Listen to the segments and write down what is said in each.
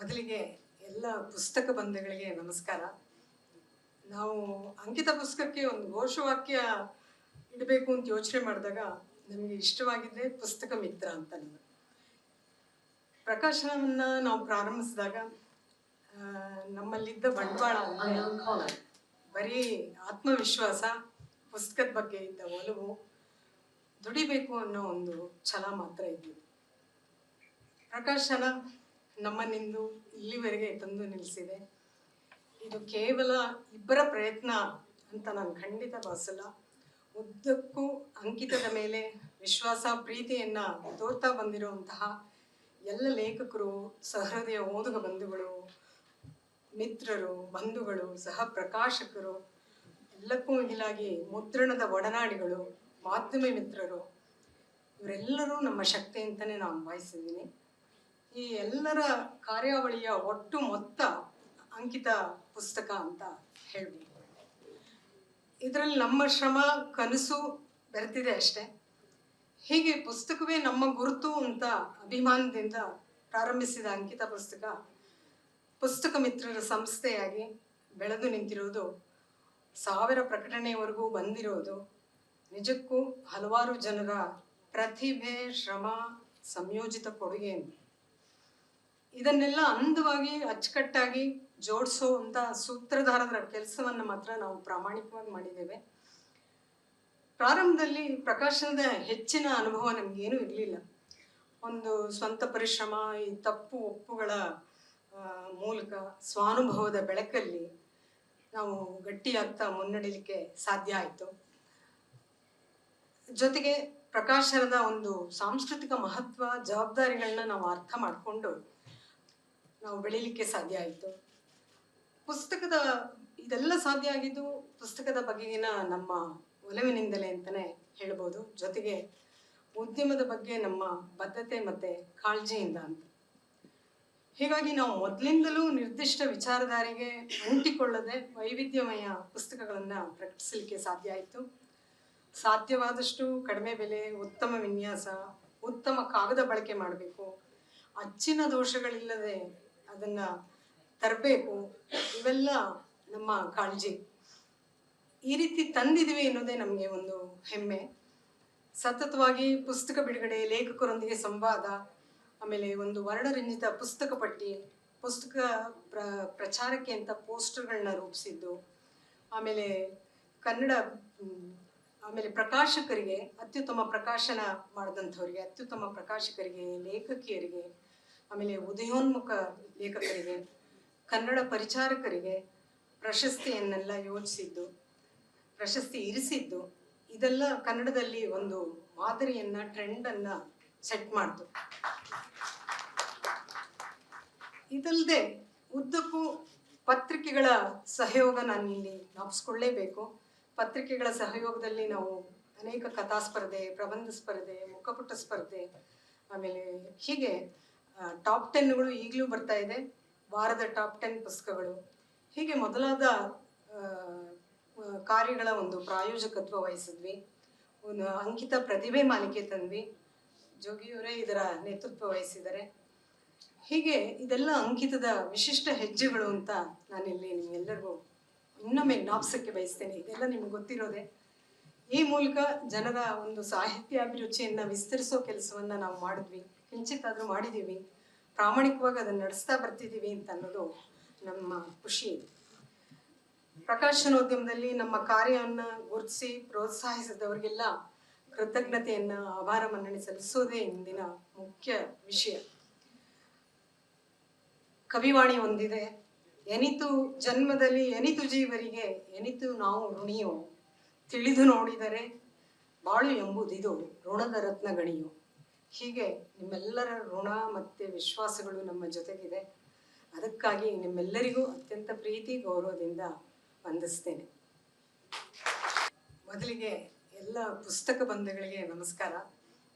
ಮೊದಲಿಗೆ ಎಲ್ಲ ಪುಸ್ತಕ ಬಂಧುಗಳಿಗೆ ನಮಸ್ಕಾರ. ನಾವು ಅಂಕಿತ ಪುಸ್ತಕಕ್ಕೆ ಒಂದು ಘೋಷವಾಕ್ಯ ಇಡಬೇಕು ಅಂತ ಯೋಚನೆ ಮಾಡಿದಾಗ ನಮಗೆ ಇಷ್ಟವಾಗಿದ್ದೆ ಪುಸ್ತಕ ಮಿತ್ರ ಅಂತ. ಪ್ರಕಾಶನವನ್ನು ನಾವು ಪ್ರಾರಂಭಿಸಿದಾಗ ನಮ್ಮಲ್ಲಿದ್ದ ಬಂಡವಾಳ ಅಂದರೆ ಬರೀ ಆತ್ಮವಿಶ್ವಾಸ, ಪುಸ್ತಕದ ಬಗ್ಗೆ ಇದ್ದ ಒಲವು, ದುಡಿಬೇಕು ಅನ್ನೋ ಒಂದು ಛಲ ಮಾತ್ರ ಇದ್ದಿದ್ದು. ಪ್ರಕಾಶನ ನಮ್ಮನ್ನಿಂದು ಇಲ್ಲಿವರೆಗೆ ತಂದು ನಿಲ್ಲಿಸಿದೆ. ಇದು ಕೇವಲ ಇಬ್ಬರ ಪ್ರಯತ್ನ ಅಂತ ನಾನು ಖಂಡಿತ ಭಾವಿಸಲ್ಲ. ಉದ್ದಕ್ಕೂ ಅಂಕಿತದ ಮೇಲೆ ವಿಶ್ವಾಸ, ಪ್ರೀತಿಯನ್ನು ತೋರ್ತಾ ಬಂದಿರುವಂತಹ ಎಲ್ಲ ಲೇಖಕರು, ಸಹೃದಯ ಓದುಗ ಬಂಧುಗಳು, ಮಿತ್ರರು, ಬಂಧುಗಳು, ಸಹ ಪ್ರಕಾಶಕರು, ಎಲ್ಲಕ್ಕೂ ಮಿಗಿಲಾಗಿ ಮುದ್ರಣದ ಒಡನಾಡಿಗಳು, ಮಾಧ್ಯಮ ಮಿತ್ರರು, ಇವರೆಲ್ಲರೂ ನಮ್ಮ ಶಕ್ತಿ ಅಂತಲೇ ನಾನು ಭಾವಿಸಿದ್ದೀನಿ. ಈ ಎಲ್ಲರ ಕಾರ್ಯಾವಳಿಯ ಒಟ್ಟು ಮೊತ್ತ ಅಂಕಿತ ಪುಸ್ತಕ ಅಂತ ಹೇಳ್ಬೋದು. ಇದರಲ್ಲಿ ನಮ್ಮ ಶ್ರಮ, ಕನಸು ಬೆರೆತಿದೆ ಅಷ್ಟೆ. ಹೀಗೆ ಪುಸ್ತಕವೇ ನಮ್ಮ ಗುರುತು ಅಂತ ಅಭಿಮಾನದಿಂದ ಪ್ರಾರಂಭಿಸಿದ ಅಂಕಿತ ಪುಸ್ತಕ ಮಿತ್ರರ ಸಂಸ್ಥೆಯಾಗಿ ಬೆಳೆದು ನಿಂತಿರೋದು, 1000 ಪ್ರಕಟಣೆಯವರೆಗೂ ಬಂದಿರೋದು ನಿಜಕ್ಕೂ ಹಲವಾರು ಜನರ ಪ್ರತಿಭೆ, ಶ್ರಮ, ಸಂಯೋಜಿತ ಕೊಡುಗೆ. ಇದನ್ನೆಲ್ಲ ಅಂದವಾಗಿ ಅಚ್ಚುಕಟ್ಟಾಗಿ ಜೋಡಿಸೋ ಅಂತ ಸೂತ್ರಧಾರರ ಕೆಲಸವನ್ನು ಮಾತ್ರ ನಾವು ಪ್ರಾಮಾಣಿಕವಾಗಿ ಮಾಡಿದ್ದೇವೆ. ಪ್ರಾರಂಭದಲ್ಲಿ ಪ್ರಕಾಶನದ ಹೆಚ್ಚಿನ ಅನುಭವ ನಮಗೇನೂ ಇರಲಿಲ್ಲ. ಒಂದು ಸ್ವಂತ ಪರಿಶ್ರಮ, ಈ ತಪ್ಪು ಒಪ್ಪುಗಳ ಮೂಲಕ ಸ್ವಾನುಭವದ ಬೆಳಕಲ್ಲಿ ನಾವು ಗಟ್ಟಿಯಾಗ್ತಾ ಮುನ್ನಡೆಯಲಿಕ್ಕೆ ಸಾಧ್ಯ ಆಯಿತು. ಜೊತೆಗೆ ಪ್ರಕಾಶನದ ಒಂದು ಸಾಂಸ್ಕೃತಿಕ ಮಹತ್ವ, ಜವಾಬ್ದಾರಿಗಳನ್ನ ನಾವು ಅರ್ಥ ಮಾಡಿಕೊಂಡು ನಾವು ಬೆಳೀಲಿಕ್ಕೆ ಸಾಧ್ಯ ಆಯಿತು. ಇದೆಲ್ಲ ಸಾಧ್ಯ ಆಗಿದ್ದು ಪುಸ್ತಕದ ಬಗೆಗಿನ ನಮ್ಮ ಒಲವಿನಿಂದಲೇ ಅಂತಲೇ ಹೇಳ್ಬೋದು. ಜೊತೆಗೆ ಉದ್ಯಮದ ಬಗ್ಗೆ ನಮ್ಮ ಬದ್ಧತೆ ಮತ್ತು ಕಾಳಜಿಯಿಂದ ಅಂತ. ಹೀಗಾಗಿ ನಾವು ಮೊದಲಿಂದಲೂ ನಿರ್ದಿಷ್ಟ ವಿಚಾರಧಾರೆಗೆ ಅಂಟಿಕೊಳ್ಳದೆ ವೈವಿಧ್ಯಮಯ ಪುಸ್ತಕಗಳನ್ನು ಪ್ರಕಟಿಸಲಿಕ್ಕೆ ಸಾಧ್ಯ ಆಯಿತು. ಸಾಧ್ಯವಾದಷ್ಟು ಕಡಿಮೆ ಬೆಲೆ, ಉತ್ತಮ ವಿನ್ಯಾಸ, ಉತ್ತಮ ಕಾಗದ ಬಳಕೆ ಮಾಡಬೇಕು, ಅಚ್ಚಿನ ದೋಷಗಳಿಲ್ಲದೆ ಅದನ್ನು ತರಬೇಕು, ಇವೆಲ್ಲ ನಮ್ಮ ಕಾಳಜಿ. ಈ ರೀತಿ ತಂದಿದ್ದೀವಿ ಅನ್ನೋದೇ ನಮಗೆ ಒಂದು ಹೆಮ್ಮೆ. ಸತತವಾಗಿ ಪುಸ್ತಕ ಬಿಡುಗಡೆ, ಲೇಖಕರೊಂದಿಗೆ ಸಂವಾದ, ಆಮೇಲೆ ಒಂದು ವರ್ಣರಂಜಿತ ಪುಸ್ತಕ ಪಟ್ಟಿ, ಪುಸ್ತಕ ಪ್ರಚಾರಕ್ಕೆ ಅಂತ ಪೋಸ್ಟರ್ಗಳನ್ನ ರೂಪಿಸಿದ್ದು, ಆಮೇಲೆ ಪ್ರಕಾಶಕರಿಗೆ, ಅತ್ಯುತ್ತಮ ಪ್ರಕಾಶನ ಮಾಡಿದಂಥವ್ರಿಗೆ, ಅತ್ಯುತ್ತಮ ಪ್ರಕಾಶಕರಿಗೆ, ಲೇಖಕಿಯರಿಗೆ, ಆಮೇಲೆ ಉದಯೋನ್ಮುಖ ಲೇಖಕರಿಗೆ, ಕನ್ನಡ ಪರಿಚಾರಕರಿಗೆ ಪ್ರಶಸ್ತಿಯನ್ನೆಲ್ಲ ಪ್ರಶಸ್ತಿ ಇರಿಸಿದ್ದು, ಇದೆಲ್ಲ ಕನ್ನಡದಲ್ಲಿ ಒಂದು ಮಾದರಿಯನ್ನು, ಟ್ರೆಂಡನ್ನು ಸೆಟ್ ಮಾಡ್ತು. ಇದಲ್ಲದೆ ಉದ್ದಕ್ಕೂ ಪತ್ರಿಕೆಗಳ ಸಹಯೋಗ ನಾನು ಇಲ್ಲಿ ಜ್ಞಾಪಿಸ್ಕೊಳ್ಳೇಬೇಕು. ಪತ್ರಿಕೆಗಳ ಸಹಯೋಗದಲ್ಲಿ ನಾವು ಅನೇಕ ಕಥಾ ಸ್ಪರ್ಧೆ, ಪ್ರಬಂಧ ಸ್ಪರ್ಧೆ, ಮುಖಪುಟ ಸ್ಪರ್ಧೆ, ಆಮೇಲೆ ಹೀಗೆ ಟಾಪ್ 10ಗಳು ಈಗಲೂ ಬರ್ತಾ ಇದೆ, ವಾರದ ಟಾಪ್ 10 ಪುಸ್ತಕಗಳು, ಹೀಗೆ ಮೊದಲಾದ ಕಾರ್ಯಗಳ ಒಂದು ಪ್ರಾಯೋಜಕತ್ವ ವಹಿಸಿದ್ವಿ. ಒಂದು ಅಂಕಿತ ಪ್ರತಿಭೆ ಮಾಲಿಕೆ ತಂದ್ವಿ, ಜೋಗಿಯವರೇ ಇದರ ನೇತೃತ್ವ ವಹಿಸಿದ್ದಾರೆ. ಹೀಗೆ ಇದೆಲ್ಲ ಅಂಕಿತದ ವಿಶಿಷ್ಟ ಹೆಜ್ಜೆಗಳು ಅಂತ ನಾನಿಲ್ಲಿ ನಿಮ್ಗೆಲ್ಲರಿಗೂ ಇನ್ನೊಮ್ಮೆ ಜ್ಞಾಪಿಸೋಕ್ಕೆ ಬಯಸ್ತೇನೆ. ಇದೆಲ್ಲ ನಿಮ್ಗೆ ಗೊತ್ತಿರೋದೆ. ಈ ಮೂಲಕ ಜನರ ಒಂದು ಸಾಹಿತ್ಯಾಭಿರುಚಿಯನ್ನು ವಿಸ್ತರಿಸೋ ಕೆಲಸವನ್ನು ನಾವು ಮಾಡಿದ್ವಿ, ಕಿಂಚಿತ್ತಾದರೂ ಮಾಡಿದ್ದೀವಿ, ಪ್ರಾಮಾಣಿಕವಾಗಿ ಅದನ್ನು ನಡೆಸ್ತಾ ಬರ್ತಿದ್ದೀವಿ ಅಂತ ಅನ್ನೋದು ನಮ್ಮ ಖುಷಿ. ಪ್ರಕಾಶನೋದ್ಯಮದಲ್ಲಿ ನಮ್ಮ ಕಾರ್ಯವನ್ನು ಗುರುತಿಸಿ ಪ್ರೋತ್ಸಾಹಿಸಿದವರಿಗೆಲ್ಲ ಕೃತಜ್ಞತೆಯನ್ನು, ಆಭಾರ ಮನ್ನಣೆ ಸಲ್ಲಿಸೋದೇ ಇಂದಿನ ಮುಖ್ಯ ವಿಷಯ. ಕವಿವಾಣಿ ಒಂದಿದೆ, ಎನಿತು ಜನ್ಮದಲ್ಲಿ ಎನಿತು ಜೀವರಿಗೆ ಎನಿತು ನಾವು ಋಣಿಯೋ, ತಿಳಿದು ನೋಡಿದರೆ ಬಾಳು ಎಂಬುದಿದು ಋಣದ ರತ್ನ ಗಣಿಯು. ಹೀಗೆ ನಿಮ್ಮೆಲ್ಲರ ಋಣ ಮತ್ತು ವಿಶ್ವಾಸಗಳು ನಮ್ಮ ಜೊತೆಗಿದೆ. ಅದಕ್ಕಾಗಿ ನಿಮ್ಮೆಲ್ಲರಿಗೂ ಅತ್ಯಂತ ಪ್ರೀತಿ, ಗೌರವದಿಂದ ವಂದಿಸ್ತೇನೆ. ಮೊದಲಿಗೆ ಎಲ್ಲ ಪುಸ್ತಕ ಬಂಧುಗಳಿಗೆ ನಮಸ್ಕಾರ.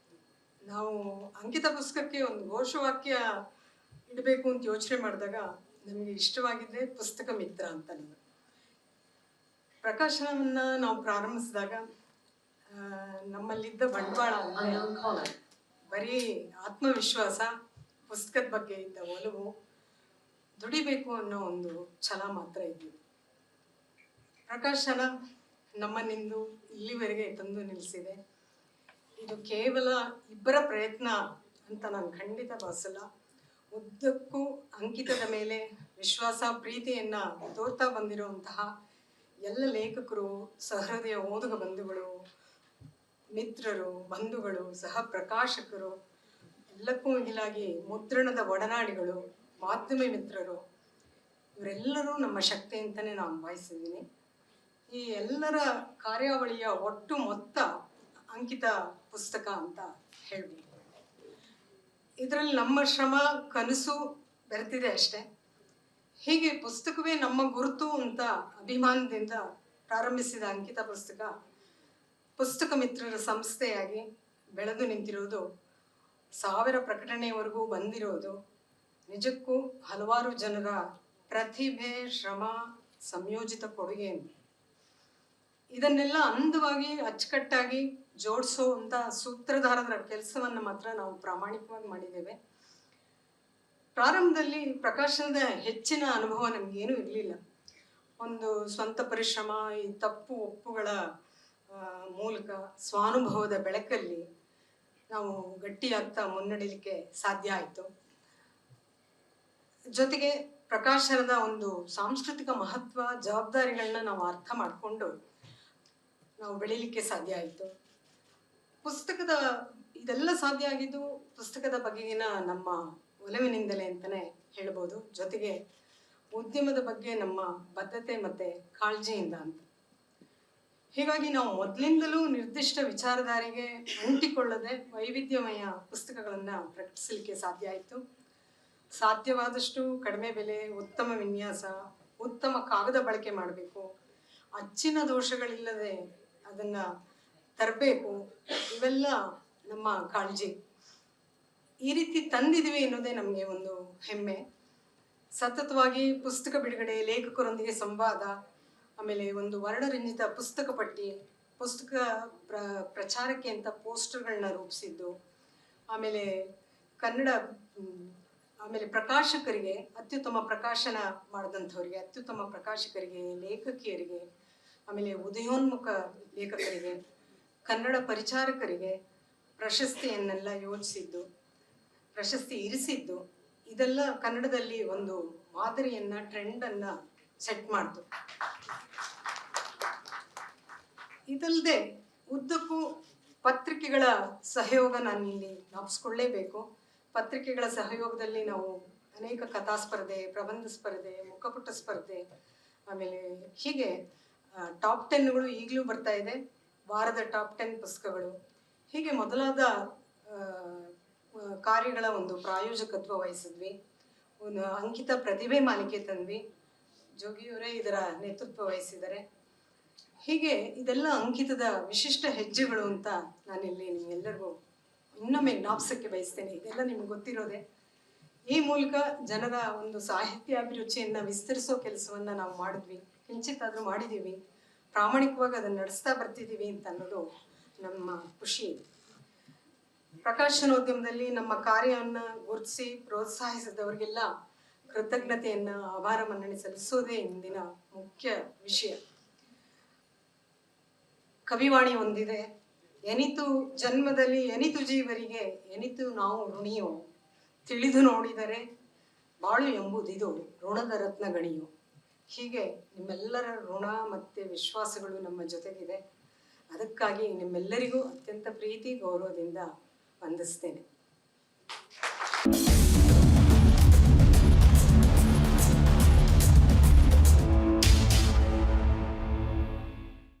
ನಾವು ಅಂಕಿತ ಪುಸ್ತಕಕ್ಕೆ ಒಂದು ಘೋಷವಾಕ್ಯ ಇಡಬೇಕು ಅಂತ ಯೋಚನೆ ಮಾಡಿದಾಗ ನಮಗೆ ಇಷ್ಟವಾಗಿದ್ದೆ ಪುಸ್ತಕ ಮಿತ್ರ ಅಂತ. ಪ್ರಕಾಶನವನ್ನು ನಾವು ಪ್ರಾರಂಭಿಸಿದಾಗ ನಮ್ಮಲ್ಲಿದ್ದ ಬಂಡವಾಳ ಅಂದರೆ ಬರೀ ಆತ್ಮವಿಶ್ವಾಸ, ಪುಸ್ತಕದ ಬಗ್ಗೆ ಇದ್ದ ಒಲವು, ದುಡಿಬೇಕು ಅನ್ನೋ ಒಂದು ಛಲ ಮಾತ್ರ ಇದ್ದಿದ್ದು. ಪ್ರಕಾಶನ ನಮ್ಮನ್ನಿಂದು ಇಲ್ಲಿವರೆಗೆ ತಂದು ನಿಲ್ಲಿಸಿದೆ. ಇದು ಕೇವಲ ಇಬ್ಬರ ಪ್ರಯತ್ನ ಅಂತ ನಾನು ಖಂಡಿತ ಭಾವಿಸಲ್ಲ. ಉದ್ದಕ್ಕೂ ಅಂಕಿತದ ಮೇಲೆ ವಿಶ್ವಾಸ ಪ್ರೀತಿಯನ್ನು ತೋರ್ತಾ ಬಂದಿರುವಂತಹ ಎಲ್ಲ ಲೇಖಕರು, ಸಹೃದಯ ಓದುಗ ಬಂಧುಗಳು, ಮಿತ್ರರು, ಬಂಧುಗಳು, ಸಹ ಪ್ರಕಾಶಕರು, ಎಲ್ಲಕ್ಕೂ ಮಿಗಿಲಾಗಿ ಮುದ್ರಣದ ಒಡನಾಡಿಗಳು, ಮಾಧ್ಯಮ ಮಿತ್ರರು, ಇವರೆಲ್ಲರೂ ನಮ್ಮ ಶಕ್ತಿ ಅಂತಲೇ ನಾನು ಭಾವಿಸಿದ್ದೀನಿ. ಈ ಎಲ್ಲರ ಕಾರ್ಯಾವಳಿಯ ಒಟ್ಟು ಮೊತ್ತ ಅಂಕಿತ ಪುಸ್ತಕ ಅಂತ ಹೇಳ್ಬೋದು. ಇದರಲ್ಲಿ ನಮ್ಮ ಶ್ರಮ, ಕನಸು ಬೆರೆತಿದೆ ಅಷ್ಟೆ. ಹೀಗೆ ಪುಸ್ತಕವೇ ನಮ್ಮ ಗುರುತು ಅಂತ ಅಭಿಮಾನದಿಂದ ಪ್ರಾರಂಭಿಸಿದ ಅಂಕಿತ ಪುಸ್ತಕ ಮಿತ್ರರ ಸಂಸ್ಥೆಯಾಗಿ ಬೆಳೆದು ನಿಂತಿರೋದು, 1000 ಪ್ರಕಟಣೆಯವರೆಗೂ ಬಂದಿರೋದು ನಿಜಕ್ಕೂ ಹಲವಾರು ಜನರ ಪ್ರತಿಭೆ, ಶ್ರಮ, ಸಂಯೋಜಿತ ಕೊಡುಗೆ. ಇದನ್ನೆಲ್ಲ ಅಂದವಾಗಿ ಅಚ್ಚುಕಟ್ಟಾಗಿ ಜೋಡಿಸೋ ಅಂತ ಸೂತ್ರಧಾರರ ಕೆಲಸವನ್ನು ಮಾತ್ರ ನಾವು ಪ್ರಾಮಾಣಿಕವಾಗಿ ಮಾಡಿದ್ದೇವೆ. ಪ್ರಾರಂಭದಲ್ಲಿ ಪ್ರಕಾಶನದ ಹೆಚ್ಚಿನ ಅನುಭವ ನಮಗೇನೂ ಇರಲಿಲ್ಲ. ಒಂದು ಸ್ವಂತ ಪರಿಶ್ರಮ, ಈ ತಪ್ಪು ಒಪ್ಪುಗಳ ಮೂಲಕ ಸ್ವಾನುಭವದ ಬೆಳಕಲ್ಲಿ ನಾವು ಗಟ್ಟಿಯಾಗ್ತಾ ಮುನ್ನಡೆಯಲಿಕ್ಕೆ ಸಾಧ್ಯ ಆಯಿತು. ಜೊತೆಗೆ ಪ್ರಕಾಶನದ ಒಂದು ಸಾಂಸ್ಕೃತಿಕ ಮಹತ್ವ, ಜವಾಬ್ದಾರಿಗಳನ್ನ ನಾವು ಅರ್ಥ ಮಾಡಿಕೊಂಡು ನಾವು ಬೆಳೀಲಿಕ್ಕೆ ಸಾಧ್ಯ ಆಯಿತು. ಇದೆಲ್ಲ ಸಾಧ್ಯ ಆಗಿದ್ದು ಪುಸ್ತಕದ ಬಗೆಗಿನ ನಮ್ಮ ಒಲವಿನಿಂದಲೇ ಅಂತಲೇ ಹೇಳ್ಬೋದು. ಜೊತೆಗೆ ಉದ್ಯಮದ ಬಗ್ಗೆ ನಮ್ಮ ಬದ್ಧತೆ ಮತ್ತು ಕಾಳಜಿಯಿಂದ ಅಂತ. ಹೀಗಾಗಿ ನಾವು ಮೊದಲಿಂದಲೂ ನಿರ್ದಿಷ್ಟ ವಿಚಾರಧಾರೆಗೆ ಅಂಟಿಕೊಳ್ಳದೆ ವೈವಿಧ್ಯಮಯ ಪುಸ್ತಕಗಳನ್ನು ಪ್ರಕಟಿಸಲಿಕ್ಕೆ ಸಾಧ್ಯ ಆಯಿತು. ಸಾಧ್ಯವಾದಷ್ಟು ಕಡಿಮೆ ಬೆಲೆ, ಉತ್ತಮ ವಿನ್ಯಾಸ, ಉತ್ತಮ ಕಾಗದ ಬಳಕೆ ಮಾಡಬೇಕು, ಅಚ್ಚಿನ ದೋಷಗಳಿಲ್ಲದೆ ಅದನ್ನು ತರಬೇಕು, ಇವೆಲ್ಲ ನಮ್ಮ ಕಾಳಜಿ. ಈ ರೀತಿ ತಂದಿದ್ದೀವಿ ಅನ್ನೋದೇ ನಮಗೆ ಒಂದು ಹೆಮ್ಮೆ. ಸತತವಾಗಿ ಪುಸ್ತಕ ಬಿಡುಗಡೆ, ಲೇಖಕರೊಂದಿಗೆ ಸಂವಾದ, ಆಮೇಲೆ ಒಂದು ವರ್ಣರಂಜಿತ ಪುಸ್ತಕ ಪಟ್ಟಿ, ಪುಸ್ತಕ ಪ್ರಚಾರಕ್ಕೆ ಅಂತ ಪೋಸ್ಟರ್ಗಳನ್ನ ರೂಪಿಸಿದ್ದು, ಆಮೇಲೆ ಪ್ರಕಾಶಕರಿಗೆ, ಅತ್ಯುತ್ತಮ ಪ್ರಕಾಶನ ಮಾಡಿದಂಥವ್ರಿಗೆ, ಅತ್ಯುತ್ತಮ ಪ್ರಕಾಶಕರಿಗೆ, ಲೇಖಕಿಯರಿಗೆ, ಆಮೇಲೆ ಉದಯೋನ್ಮುಖ ಲೇಖಕರಿಗೆ, ಕನ್ನಡ ಪರಿಚಾರಕರಿಗೆ ಪ್ರಶಸ್ತಿಯನ್ನೆಲ್ಲ ಯೋಜಿಸಿದ್ದು, ಪ್ರಶಸ್ತಿ ಇರಿಸಿದ್ದು, ಇದೆಲ್ಲ ಕನ್ನಡದಲ್ಲಿ ಒಂದು ಮಾದರಿಯನ್ನು, ಟ್ರೆಂಡನ್ನು ಸೆಟ್ ಮಾಡ್ತು. ಇದಲ್ಲದೆ ಉದ್ದಕ್ಕೂ ಪತ್ರಿಕೆಗಳ ಸಹಯೋಗ ನಾನು ಇಲ್ಲಿ ಜ್ಞಾಪಿಸ್ಕೊಳ್ಳೇಬೇಕು. ಪತ್ರಿಕೆಗಳ ಸಹಯೋಗದಲ್ಲಿ ನಾವು ಅನೇಕ ಕಥಾ ಸ್ಪರ್ಧೆ, ಪ್ರಬಂಧ ಸ್ಪರ್ಧೆ, ಮುಖಪುಟ ಸ್ಪರ್ಧೆ, ಆಮೇಲೆ ಹೀಗೆ ಟಾಪ್ 10ಗಳು ಈಗಲೂ ಬರ್ತಾ ಇದೆ. ವಾರದ ಟಾಪ್ 10 ಪುಸ್ತಕಗಳು, ಹೀಗೆ ಮೊದಲಾದ ಕಾರ್ಯಗಳ ಒಂದು ಪ್ರಾಯೋಜಕತ್ವ ವಹಿಸಿದ್ವಿ. ಒಂದು ಅಂಕಿತ ಪ್ರತಿಭೆ ಮಾಲಿಕೆ ತಂದ್ವಿ. ಜೋಗಿಯವರೇ ಇದರ ನೇತೃತ್ವ ವಹಿಸಿದ್ದಾರೆ. ಹೀಗೆ ಇದೆಲ್ಲ ಅಂಕಿತದ ವಿಶಿಷ್ಟ ಹೆಜ್ಜೆಗಳು ಅಂತ ನಾನಿಲ್ಲಿ ನಿಮ್ಗೆಲ್ಲರಿಗೂ ಇನ್ನೊಮ್ಮೆ ಜ್ಞಾಪಿಸೋಕ್ಕೆ ಬಯಸ್ತೇನೆ. ಇದೆಲ್ಲ ನಿಮ್ಗೆ ಗೊತ್ತಿರೋದೆ. ಈ ಮೂಲಕ ಜನರ ಒಂದು ಸಾಹಿತ್ಯ ಅಭಿರುಚಿಯನ್ನು ವಿಸ್ತರಿಸೋ ಕೆಲಸವನ್ನು ನಾವು ಮಾಡಿದ್ವಿ, ಕಿಂಚಿತ್ತಾದರೂ ಮಾಡಿದ್ದೀವಿ. ಪ್ರಾಮಾಣಿಕವಾಗಿ ಅದನ್ನು ನಡೆಸ್ತಾ ಬರ್ತಿದ್ದೀವಿ ಅಂತ ಅನ್ನೋದು ನಮ್ಮ ಖುಷಿ. ಪ್ರಕಾಶನೋದ್ಯಮದಲ್ಲಿ ನಮ್ಮ ಕಾರ್ಯವನ್ನು ಗುರುತಿಸಿ ಪ್ರೋತ್ಸಾಹಿಸಿದವರಿಗೆಲ್ಲ ಕೃತಜ್ಞತೆಯನ್ನು, ಆಭಾರ ಮನ್ನಣೆ ಸಲ್ಲಿಸೋದೇ ಇಂದಿನ ಮುಖ್ಯ ವಿಷಯ. ಕವಿವಾಣಿ ಹೊಂದಿದೆ, ಎನಿತು ಜನ್ಮದಲ್ಲಿ ಎನಿತು ಜೀವರಿಗೆ ಎನಿತು ನಾವು ಋಣಿಯೋ, ತಿಳಿದು ನೋಡಿದರೆ ಬಾಳು ಎಂಬುದಿದು ಋಣದ ರತ್ನ ಗಣಿಯು. ಹೀಗೆ ನಿಮ್ಮೆಲ್ಲರ ಋಣ ಮತ್ತು ವಿಶ್ವಾಸಗಳು ನಮ್ಮ ಜೊತೆಗಿದೆ. ಅದಕ್ಕಾಗಿ ನಿಮ್ಮೆಲ್ಲರಿಗೂ ಅತ್ಯಂತ ಪ್ರೀತಿ ಗೌರವದಿಂದ ವಂದಿಸ್ತೇನೆ.